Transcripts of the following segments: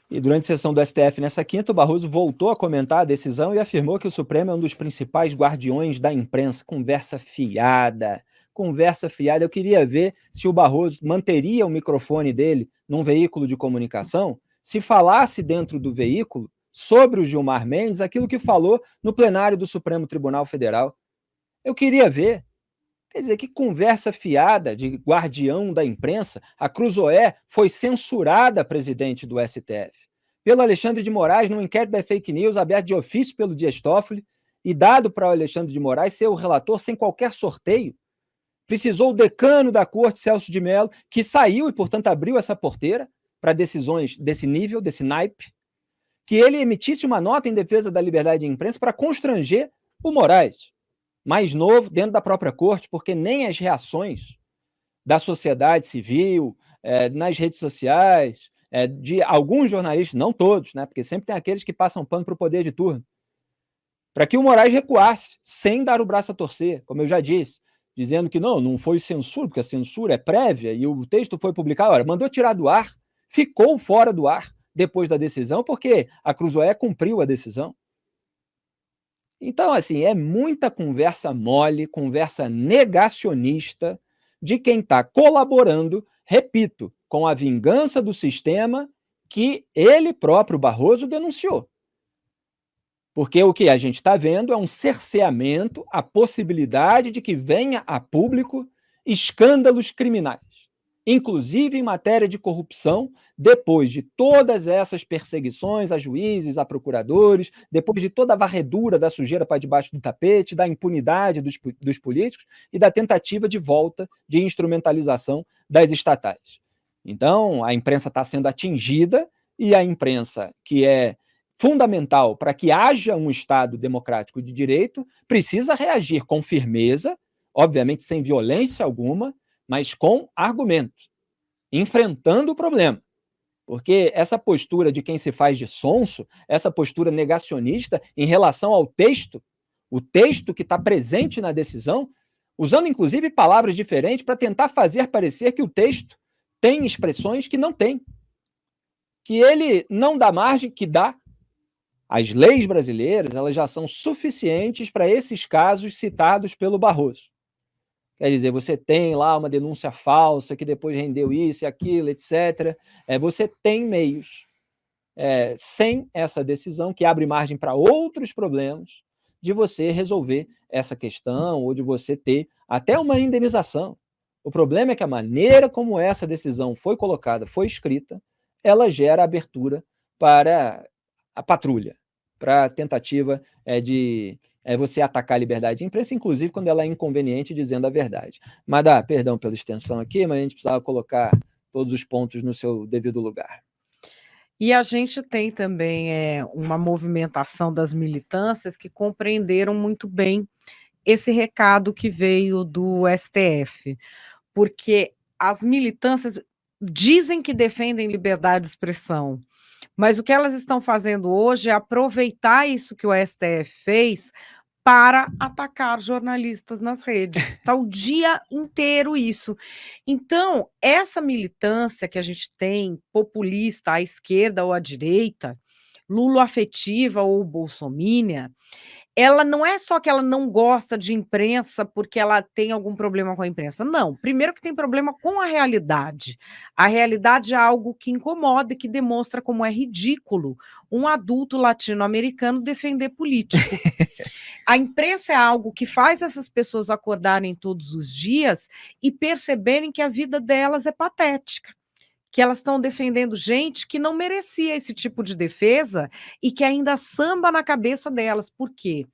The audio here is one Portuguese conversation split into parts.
E durante a sessão do STF nessa quinta, o Barroso voltou a comentar a decisão e afirmou que o Supremo é um dos principais guardiões da imprensa. Conversa fiada, conversa fiada. Eu queria ver se o Barroso manteria o microfone dele num veículo de comunicação, se falasse dentro do veículo sobre o Gilmar Mendes aquilo que falou no plenário do Supremo Tribunal Federal. Eu queria ver. Quer dizer, que conversa fiada de guardião da imprensa. A Cruzoé foi censurada, presidente do STF, pelo Alexandre de Moraes, num inquérito da fake news aberto de ofício pelo Dias Toffoli e dado para o Alexandre de Moraes ser o relator sem qualquer sorteio. Precisou o decano da corte, Celso de Mello, que saiu e, portanto, abriu essa porteira para decisões desse nível, desse naipe, que ele emitisse uma nota em defesa da liberdade de imprensa para constranger o Moraes, mais novo, dentro da própria corte, porque nem as reações da sociedade civil, nas redes sociais, de alguns jornalistas, não todos, né, porque sempre tem aqueles que passam pano para o poder de turno, para que o Moraes recuasse, sem dar o braço a torcer, como eu já disse, dizendo que não foi censura, porque a censura é prévia e o texto foi publicado. Olha, mandou tirar do ar, ficou fora do ar depois da decisão, porque a Cruzoé cumpriu a decisão. Então, assim, é muita conversa mole, conversa negacionista de quem está colaborando, repito, com a vingança do sistema que ele próprio, Barroso, denunciou. Porque o que a gente está vendo é um cerceamento, a possibilidade de que venha a público escândalos criminais, inclusive em matéria de corrupção, depois de todas essas perseguições a juízes, a procuradores, depois de toda a varredura da sujeira para debaixo do tapete, da impunidade dos políticos e da tentativa de volta de instrumentalização das estatais. Então, a imprensa está sendo atingida e a imprensa, que é fundamental para que haja um Estado democrático de direito, precisa reagir com firmeza, obviamente sem violência alguma, mas com argumentos, enfrentando o problema. Porque essa postura de quem se faz de sonso, essa postura negacionista em relação ao texto, o texto que está presente na decisão, usando inclusive palavras diferentes para tentar fazer parecer que o texto tem expressões que não tem, que ele não dá margem, que dá. As leis brasileiras, elas já são suficientes para esses casos citados pelo Barroso. Quer dizer, você tem lá uma denúncia falsa que depois rendeu isso e aquilo, etc. Você tem meios, sem essa decisão, que abre margem para outros problemas, de você resolver essa questão ou de você ter até uma indenização. O problema é que a maneira como essa decisão foi colocada, foi escrita, ela gera abertura para a patrulha, para a tentativa de você atacar a liberdade de imprensa, inclusive quando ela é inconveniente, dizendo a verdade. Madá, perdão pela extensão aqui, mas a gente precisava colocar todos os pontos no seu devido lugar. E a gente tem também uma movimentação das militâncias que compreenderam muito bem esse recado que veio do STF, porque as militâncias dizem que defendem liberdade de expressão, mas o que elas estão fazendo hoje é aproveitar isso que o STF fez para atacar jornalistas nas redes. Está o dia inteiro isso. Então, essa militância que a gente tem, populista, à esquerda ou à direita, luloafetiva ou bolsomínia, ela não é só que ela não gosta de imprensa porque ela tem algum problema com a imprensa. Não, primeiro que tem problema com a realidade. A realidade é algo que incomoda e que demonstra como é ridículo um adulto latino-americano defender político. A imprensa é algo que faz essas pessoas acordarem todos os dias e perceberem que a vida delas é patética, que elas estão defendendo gente que não merecia esse tipo de defesa e que ainda samba na cabeça delas. Por quê?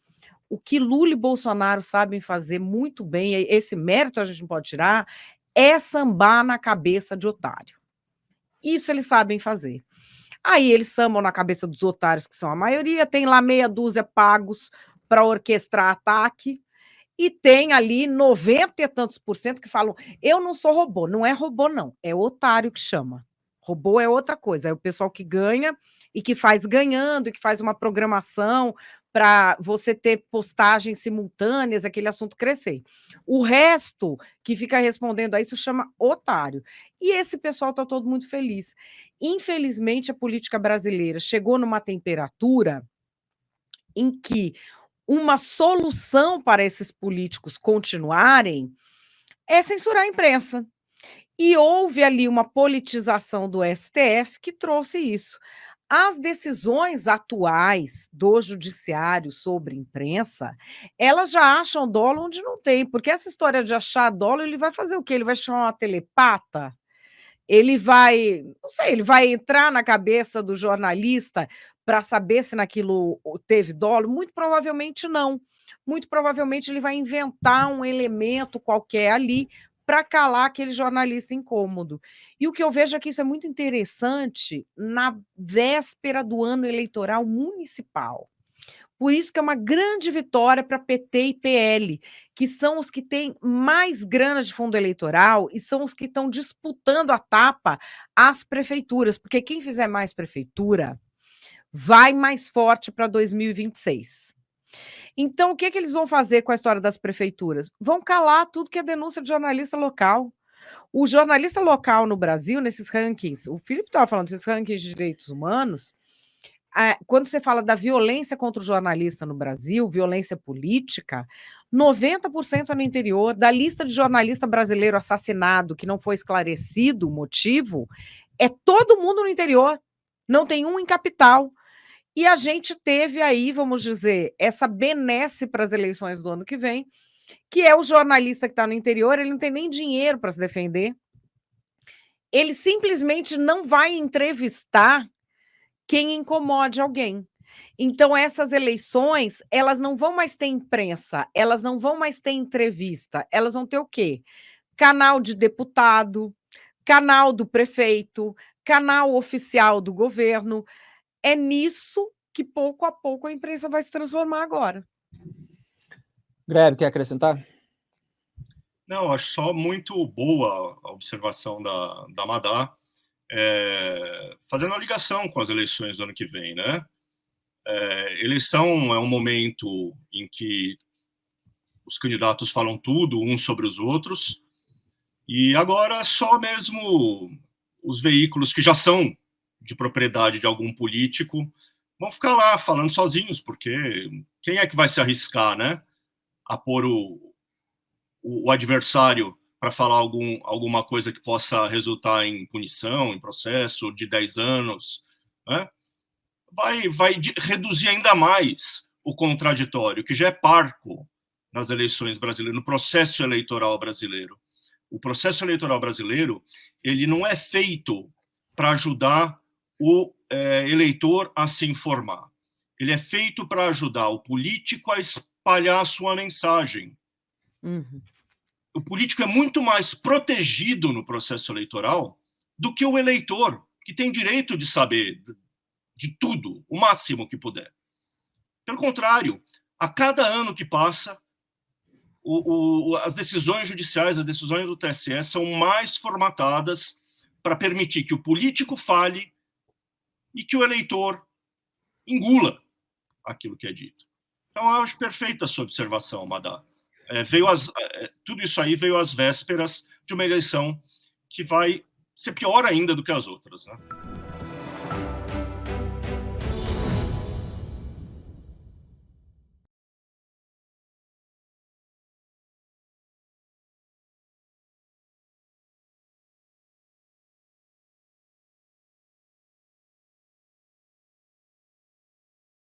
O que Lula e Bolsonaro sabem fazer muito bem, esse mérito a gente não pode tirar, é sambar na cabeça de otário. Isso eles sabem fazer. Aí eles sambam na cabeça dos otários, que são a maioria, tem lá meia dúzia pagos para orquestrar ataque, e tem ali 90 e tantos por cento que falam, eu não sou robô. Não é robô, não, é otário que chama. Robô é outra coisa, é o pessoal que ganha e que faz ganhando, e que faz uma programação para você ter postagens simultâneas, aquele assunto crescer. O resto que fica respondendo a isso chama otário. E esse pessoal está todo muito feliz. Infelizmente, a política brasileira chegou numa temperatura em que uma solução para esses políticos continuarem é censurar a imprensa. E houve ali uma politização do STF que trouxe isso. As decisões atuais do judiciário sobre imprensa, elas já acham dolo onde não tem, porque essa história de achar dolo, ele vai fazer o quê? Ele vai chamar uma telepata? Ele vai, não sei, ele vai entrar na cabeça do jornalista para saber se naquilo teve dolo? Muito provavelmente não. Muito provavelmente ele vai inventar um elemento qualquer ali para calar aquele jornalista incômodo. E o que eu vejo é que isso é muito interessante na véspera do ano eleitoral municipal. Por isso que é uma grande vitória para PT e PL, que são os que têm mais grana de fundo eleitoral e são os que estão disputando a tapa às prefeituras, porque quem fizer mais prefeitura vai mais forte para 2026. Então, o que eles vão fazer com a história das prefeituras? Vão calar tudo que é denúncia de jornalista local. O jornalista local no Brasil, nesses rankings, o Filipe estava falando desses rankings de direitos humanos, quando você fala da violência contra o jornalista no Brasil, violência política, 90% é no interior. Da lista de jornalista brasileiro assassinado que não foi esclarecido o motivo, é todo mundo no interior, não tem um em capital. E a gente teve aí, vamos dizer, essa benesse para as eleições do ano que vem, que é o jornalista que está no interior, ele não tem nem dinheiro para se defender, ele simplesmente não vai entrevistar quem incomode alguém. Então, essas eleições, elas não vão mais ter imprensa, elas não vão mais ter entrevista, elas vão ter o quê? Canal de deputado, canal do prefeito, canal oficial do governo. É nisso que, pouco a pouco, a imprensa vai se transformar agora. Grebe, quer acrescentar? Não, acho só muito boa a observação da Madá, fazendo a ligação com as eleições do ano que vem, né? Eleição é um momento em que os candidatos falam tudo uns sobre os outros, e agora só mesmo os veículos que já são de propriedade de algum político vão ficar lá falando sozinhos, porque quem é que vai se arriscar, né, a pôr o adversário para falar alguma coisa que possa resultar em punição, em processo de 10 anos, né? Vai reduzir ainda mais o contraditório, que já é parco nas eleições brasileiras, no processo eleitoral brasileiro. O processo eleitoral brasileiro, ele não é feito para ajudar o eleitor a se informar. Ele é feito para ajudar o político a espalhar a sua mensagem. Uhum. O político é muito mais protegido no processo eleitoral do que o eleitor, que tem direito de saber de tudo, o máximo que puder. Pelo contrário, a cada ano que passa, as decisões judiciais, as decisões do TSE são mais formatadas para permitir que o político fale e que o eleitor engula aquilo que é dito. Então, eu acho perfeita a sua observação, Madá. Tudo isso aí veio às vésperas de uma eleição que vai ser pior ainda do que as outras, né?